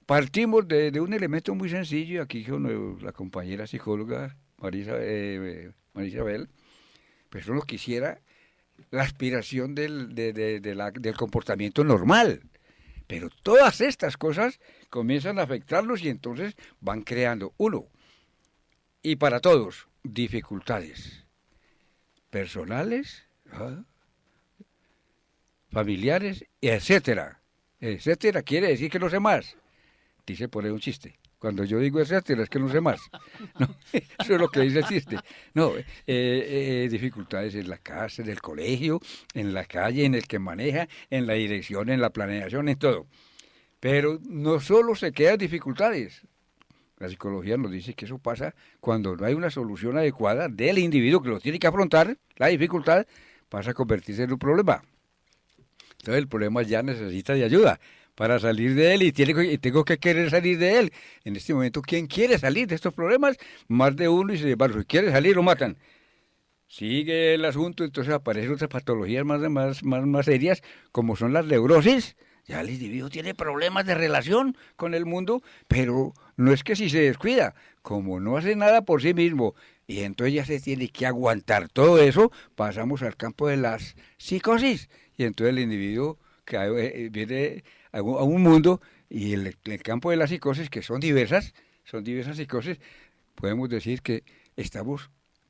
partimos de un elemento muy sencillo, aquí con la compañera psicóloga Marisabel, pues uno quisiera la aspiración del comportamiento normal. Pero todas estas cosas comienzan a afectarlos y entonces van creando, uno, y para todos, dificultades personales, familiares, etcétera. Etcétera quiere decir que no sé más. Dice por ahí un chiste. Cuando yo digo etcétera es que no sé más. No, eso es lo que dice el chiste. No, dificultades en la casa, en el colegio, en la calle, en el que maneja, en la dirección, en la planeación, en todo. Pero no solo se quedan dificultades. La psicología nos dice que eso pasa cuando no hay una solución adecuada del individuo que lo tiene que afrontar, la dificultad pasa a convertirse en un problema. Entonces el problema ya necesita de ayuda para salir de él y tengo que querer salir de él. En este momento, ¿quién quiere salir de estos problemas? Más de uno, y si quiere salir lo matan. Sigue el asunto, entonces aparecen otras patologías más serias, como son las neurosis. Ya el individuo tiene problemas de relación con el mundo, pero no es que si se descuida, como no hace nada por sí mismo, y entonces ya se tiene que aguantar todo eso, pasamos al campo de las psicosis, y entonces el individuo viene a un mundo, y el campo de las psicosis, que son diversas psicosis, podemos decir que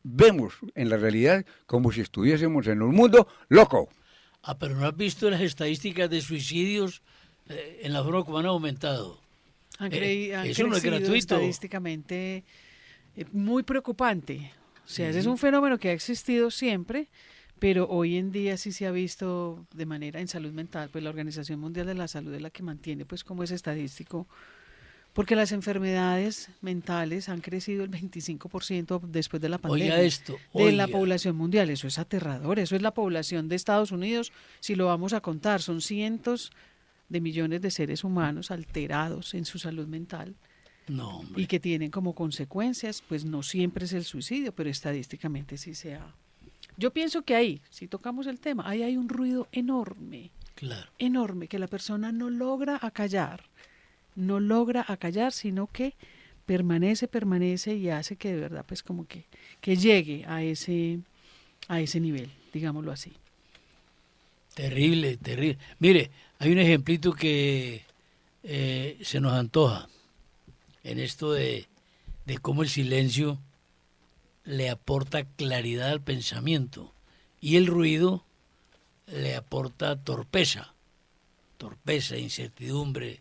vemos en la realidad como si estuviésemos en un mundo loco.
Pero ¿no has visto las estadísticas de suicidios en la forma como han aumentado?
Han
eso no es
crecido
gratuito.
Estadísticamente muy preocupante. O sea, ese es un fenómeno que ha existido siempre, pero hoy en día sí se ha visto de manera en salud mental, pues la Organización Mundial de la Salud es la que mantiene pues como es estadístico, porque las enfermedades mentales han crecido el 25% después de la pandemia.
Oiga esto,
de la población mundial. Eso es aterrador, eso es la población de Estados Unidos, si lo vamos a contar, son cientos de millones de seres humanos alterados en su salud mental.
No, hombre.
Y que tienen como consecuencias, pues no siempre es el suicidio, pero estadísticamente sí se ha. Yo pienso que ahí, si tocamos el tema, ahí hay un ruido enorme,
Claro.
enorme, que la persona no logra acallar, sino que permanece y hace que de verdad pues como que llegue a ese a ese nivel, digámoslo así.
Terrible, terrible. Mire, hay un ejemplito que se nos antoja en esto de cómo el silencio le aporta claridad al pensamiento y el ruido le aporta torpeza, incertidumbre.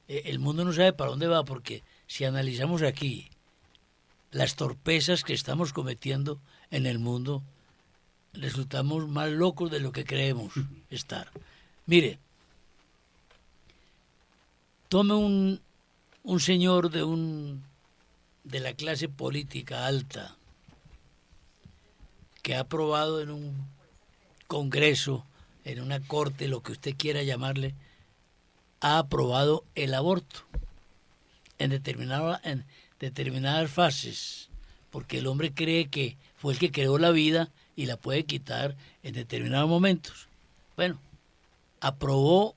El mundo no sabe para dónde va, porque si analizamos aquí las torpezas que estamos cometiendo en el mundo, resultamos más locos de lo que creemos estar. Mire, tome un señor de la clase política alta que ha aprobado en un congreso, en una corte, lo que usted quiera llamarle, ha aprobado el aborto en determinadas fases, porque el hombre cree que fue el que creó la vida y la puede quitar en determinados momentos. Bueno, aprobó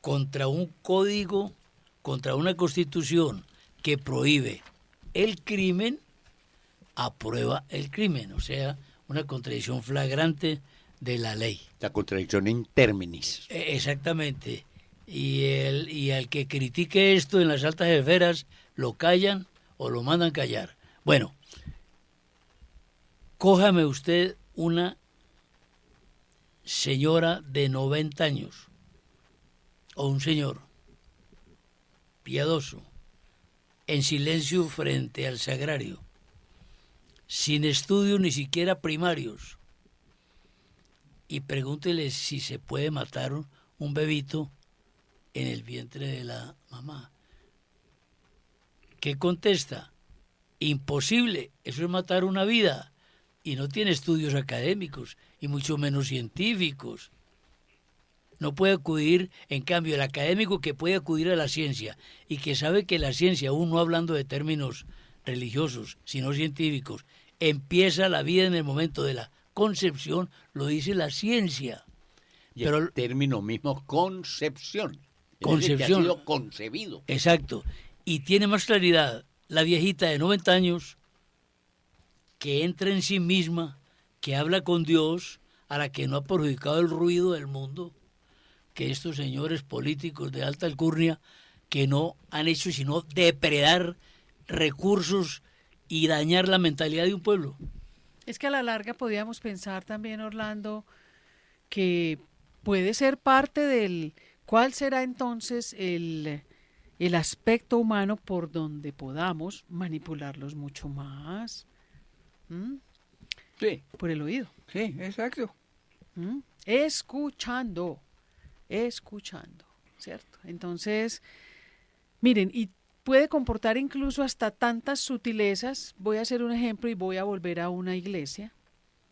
contra un código, contra una constitución que prohíbe el crimen, aprueba el crimen, o sea, una contradicción flagrante de la ley.
La contradicción in terminis.
Exactamente. Y al que critique esto en las altas esferas, lo callan o lo mandan callar. Bueno, cójame usted una señora de 90 años o un señor piadoso, en silencio frente al sagrario, sin estudios ni siquiera primarios, y pregúntele si se puede matar un bebito en el vientre de la mamá. ¿Qué contesta? Imposible, eso es matar una vida, y no tiene estudios académicos, y mucho menos científicos. No puede acudir, en cambio, el académico que puede acudir a la ciencia, y que sabe que la ciencia, aún no hablando de términos religiosos, sino científicos, empieza la vida en el momento de la concepción, lo dice la ciencia.
Y
Pero
el término mismo, concepción.
Concepción.
Que ha sido concebido.
Exacto. Y tiene más claridad la viejita de 90 años que entra en sí misma, que habla con Dios, a la que no ha perjudicado el ruido del mundo, que estos señores políticos de alta alcurnia que no han hecho sino depredar recursos y dañar la mentalidad de un pueblo.
Es que a la larga podríamos pensar también, Orlando, que puede ser parte del... ¿Cuál será entonces el aspecto humano por donde podamos manipularlos mucho más? ¿Mm?
Sí,
Por el oído.
sí, exacto.
¿Mm? Escuchando, ¿cierto? Entonces, miren, y puede comportar incluso hasta tantas sutilezas. Voy a hacer un ejemplo y voy a volver a una iglesia,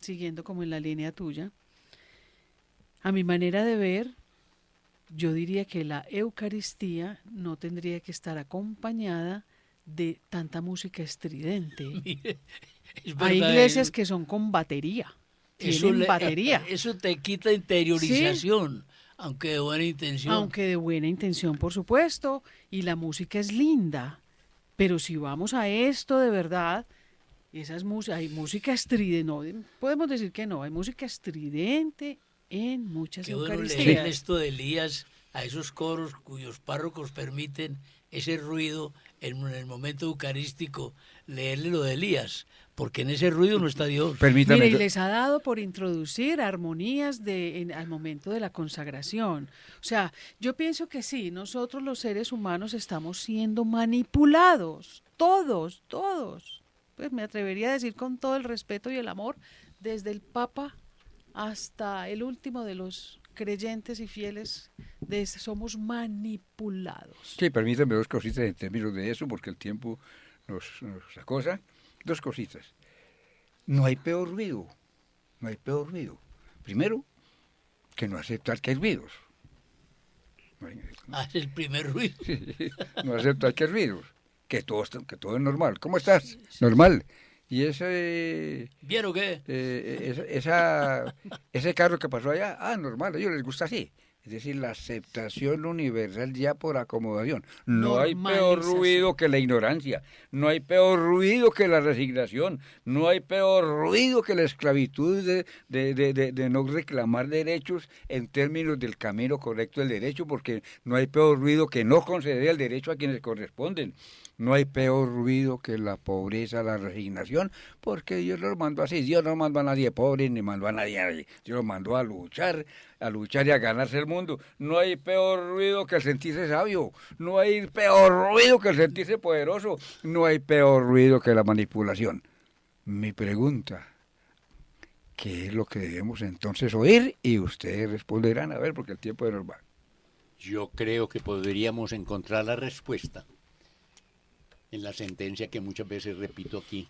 siguiendo como en la línea tuya. A mi manera de ver, yo diría que la Eucaristía no tendría que estar acompañada de tanta música estridente.
Mire, es
Hay
verdad,
iglesias que son con batería, tienen batería.
Eso te quita interiorización, aunque de buena intención.
Aunque de buena intención, por supuesto, y la música es linda, pero si vamos a esto de verdad, hay música estridente, no podemos decir que no, hay música estridente en muchas
Qué bueno leer
Eucaristías.
esto de Elías a esos coros cuyos párrocos permiten ese ruido en el momento eucarístico, leerle lo de Elías, porque en ese ruido no está Dios.
Permítame.
Mire, y les ha dado por introducir armonías al momento de la consagración. O sea, yo pienso que sí, nosotros los seres humanos estamos siendo manipulados, todos. Pues me atrevería a decir con todo el respeto y el amor, desde el Papa hasta el último de los creyentes y fieles, somos manipulados.
Sí, permítame dos cositas en términos de eso, porque el tiempo nos acosa. Dos cositas. No hay peor ruido. Primero, que no aceptar que hay ruidos.
Haz el primer ruido.
No aceptar que hay ruidos. Que todo es normal. ¿Cómo estás? Normal. Y
¿Vieron qué?
ese carro que pasó allá, normal, a ellos les gusta así. Es decir, la aceptación universal ya por acomodación. No hay peor
Normalización.
ruido que la ignorancia, no hay peor ruido que la resignación, no hay peor ruido que la esclavitud de no reclamar derechos en términos del camino correcto del derecho, porque no hay peor ruido que no conceder el derecho a quienes corresponden. No hay peor ruido que la pobreza, la resignación, porque Dios los mandó así. Dios no mandó a nadie pobre ni mandó a nadie. Dios los mandó a luchar y a ganarse el mundo. No hay peor ruido que el sentirse sabio. No hay peor ruido que el sentirse poderoso. No hay peor ruido que la manipulación. Mi pregunta, ¿qué es lo que debemos entonces oír? Y ustedes responderán, a ver, porque el tiempo nos va.
Yo creo que podríamos encontrar la respuesta en la sentencia que muchas veces repito aquí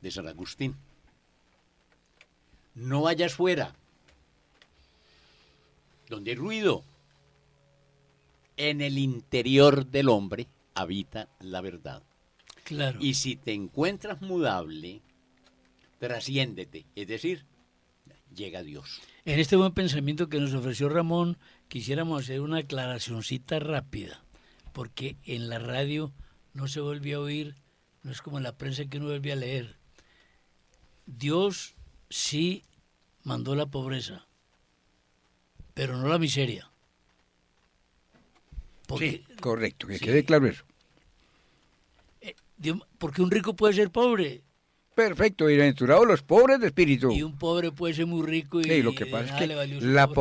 de San Agustín. No vayas fuera, donde hay ruido. En el interior del hombre habita la verdad.
Claro.
Y si te encuentras mudable, trasciéndete, es decir, llega a Dios.
En este buen pensamiento que nos ofreció Ramón, quisiéramos hacer una aclaracioncita rápida, porque en la radio no se vuelve a oír, no es como en la prensa que uno vuelve a leer. Dios sí mandó la pobreza, pero no la miseria.
Sí, correcto, que
sí.
quede claro eso.
Porque un rico puede ser pobre
Perfecto, bienaventurados los pobres de espíritu.
y un pobre puede ser muy rico y
Sí, lo que pasa
nada
es
le
que
valió su
la
pobreza.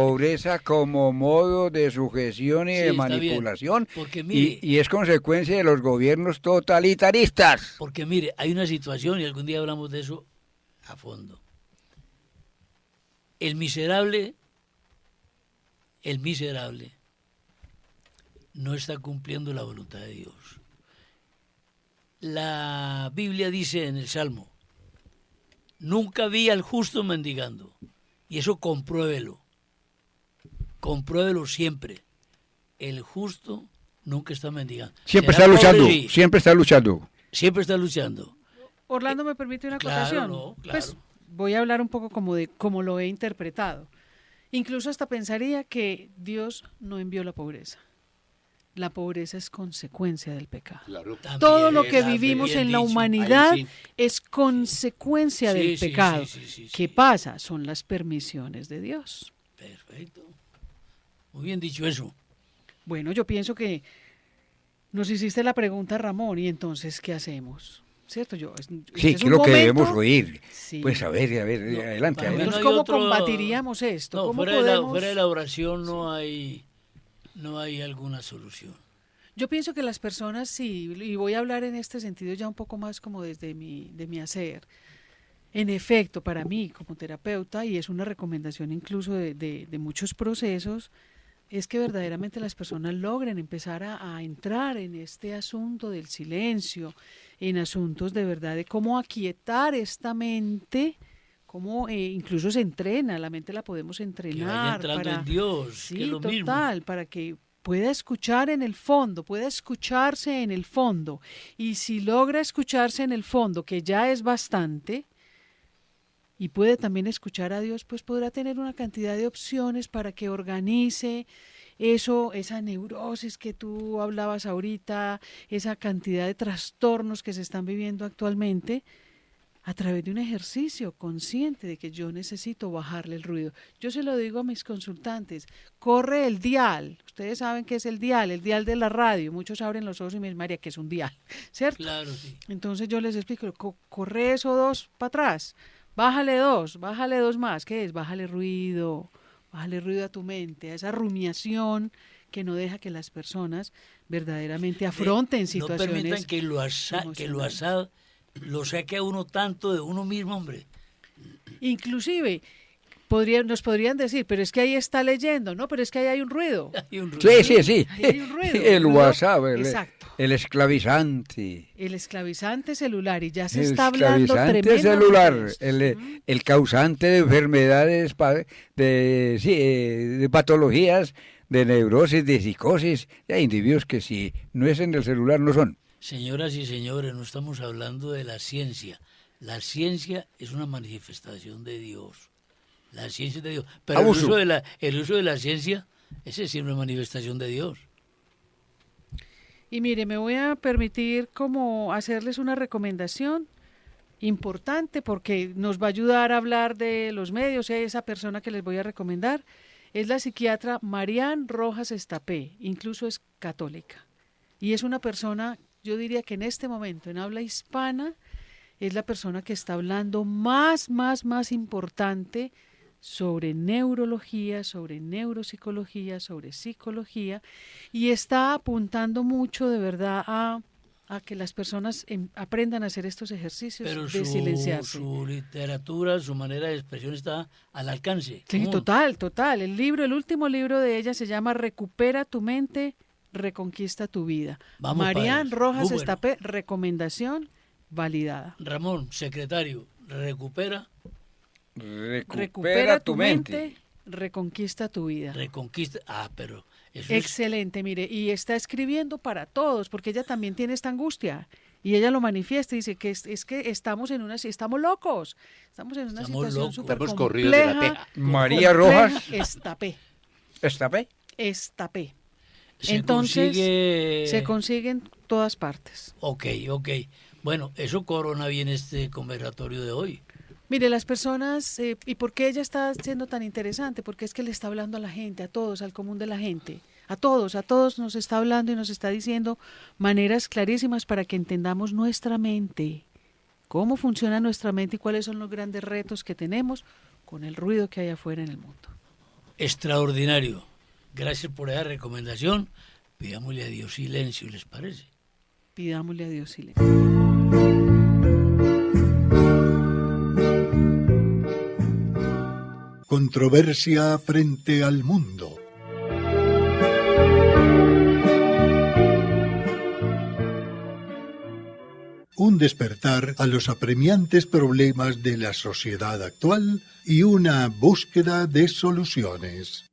pobreza como modo de sujeción y
Sí,
de
está bien,
manipulación
porque mire-
y es consecuencia de los gobiernos totalitaristas.
Porque mire, hay una situación y algún día hablamos de eso a fondo. El miserable no está cumpliendo la voluntad de Dios. La Biblia dice en el Salmo, nunca vi al justo mendigando. Y eso compruébelo. Compruébelo siempre. El justo nunca está mendigando.
Siempre
¿Será
está luchando,
pobre? Sí,
siempre está luchando.
siempre está luchando.
Orlando, ¿me permite una
claro,
acotación?
no, claro.
Pues voy a hablar un poco como de cómo lo he interpretado. Incluso hasta pensaría que Dios no envió la pobreza. La pobreza es consecuencia del pecado.
Claro.
Todo lo que
También,
vivimos
bien
en la
dicho.
humanidad
Ahí sí.
es consecuencia del
Sí,
pecado.
sí.
¿Qué pasa? Son las permisiones de Dios.
Perfecto. Muy bien dicho eso.
Bueno, yo pienso que nos hiciste la pregunta, Ramón, y entonces, ¿qué hacemos? ¿Cierto?
Sí,
es
que es
un
lo que
momento-
debemos oír.
Sí.
Pues a ver,
No,
adelante.
para mí
adelante.
Entonces,
no hay
¿cómo
otro-
combatiríamos esto?
No,
¿Cómo
fuera
podemos...?
de la oración no hay alguna solución.
Yo pienso que las personas sí, y voy a hablar en este sentido ya un poco más como desde de mi hacer. En efecto, para mí como terapeuta, y es una recomendación incluso de muchos procesos, es que verdaderamente las personas logren empezar a entrar en este asunto del silencio, en asuntos de verdad de cómo aquietar esta mente, cómo incluso se entrena, la mente la podemos
Que vaya
entrenar.
entrando
para,
en Dios,
sí,
que es lo mismo.
total, para que pueda escuchar en el fondo, pueda escucharse en el fondo. Y si logra escucharse en el fondo, que ya es bastante, y puede también escuchar a Dios, pues podrá tener una cantidad de opciones para que organice eso, esa neurosis que tú hablabas ahorita, esa cantidad de trastornos que se están viviendo actualmente, a través de un ejercicio consciente de que yo necesito bajarle el ruido. Yo se lo digo a mis consultantes, corre el dial. Ustedes saben qué es el dial de la radio. Muchos abren los ojos y me dicen, María, ¿qué es un dial? ¿Cierto?
Claro, sí.
Entonces yo les explico, corre eso 2 para atrás, bájale 2 más. ¿Qué es? Bájale ruido a tu mente, a esa rumiación que no deja que las personas verdaderamente afronten
No
situaciones.
permitan que lo asad lo saque a uno tanto de uno mismo, hombre.
Inclusive, nos podrían decir, pero es que ahí está leyendo, ¿no? Pero es que ahí hay un ruido.
Hay un ruido.
Sí.
Ahí hay un ruido.
El
ruido-
WhatsApp,
Exacto.
el esclavizante.
El esclavizante celular, y ya se
El
está hablando
esclavizante
tremendamente
celular,
de esto.
el causante de enfermedades, de patologías, de neurosis, de psicosis. Y hay individuos que si no es en el celular no son.
Señoras y señores, no estamos hablando de la ciencia. La ciencia es una manifestación de Dios. La ciencia es de Dios. Pero
Abuso.
el uso de la ciencia ese sí es una manifestación de Dios.
Y mire, me voy a permitir como hacerles una recomendación importante porque nos va a ayudar a hablar de los medios. Esa persona que les voy a recomendar es la psiquiatra Marian Rojas Estapé, incluso es católica. Y es una persona, yo diría que en este momento, en habla hispana, es la persona que está hablando más importante sobre neurología, sobre neuropsicología, sobre psicología, y está apuntando mucho de verdad a que las personas aprendan a hacer estos ejercicios
Pero
de silenciarse.
su literatura, su manera de expresión está al alcance.
Sí,
común.
total. El último libro de ella se llama Recupera tu mente, reconquista tu vida.
Vamos
Marian
para eso.
Rojas
Muy bueno.
Estapé, recomendación validada.
Ramón, secretario, recupera,
Recupera tu mente, reconquista tu vida.
reconquista. Pero eso
Excelente, mire, y está escribiendo para todos, porque ella también tiene esta angustia. Y ella lo manifiesta y dice que es que estamos estamos locos, estamos en una
Estamos
situación
locos.
súper
Estamos corridos de la
compleja.
teja.
María
compleja.
Rojas.
Estapé.
¿Estapé?
se
Entonces,
consigue...
se consigue en todas partes.
Ok. Bueno, eso corona bien este conversatorio de hoy.
Mire, las personas, ¿y por qué ella está siendo tan interesante? Porque es que le está hablando a la gente, a todos, al común de la gente. A todos nos está hablando y nos está diciendo maneras clarísimas para que entendamos nuestra mente, cómo funciona nuestra mente y cuáles son los grandes retos que tenemos con el ruido que hay afuera en el mundo.
Extraordinario. Gracias por esa recomendación. Pidámosle a Dios silencio, ¿les parece?
Pidámosle a Dios silencio.
Controversia frente al mundo. Un despertar a los apremiantes problemas de la sociedad actual y una búsqueda de soluciones.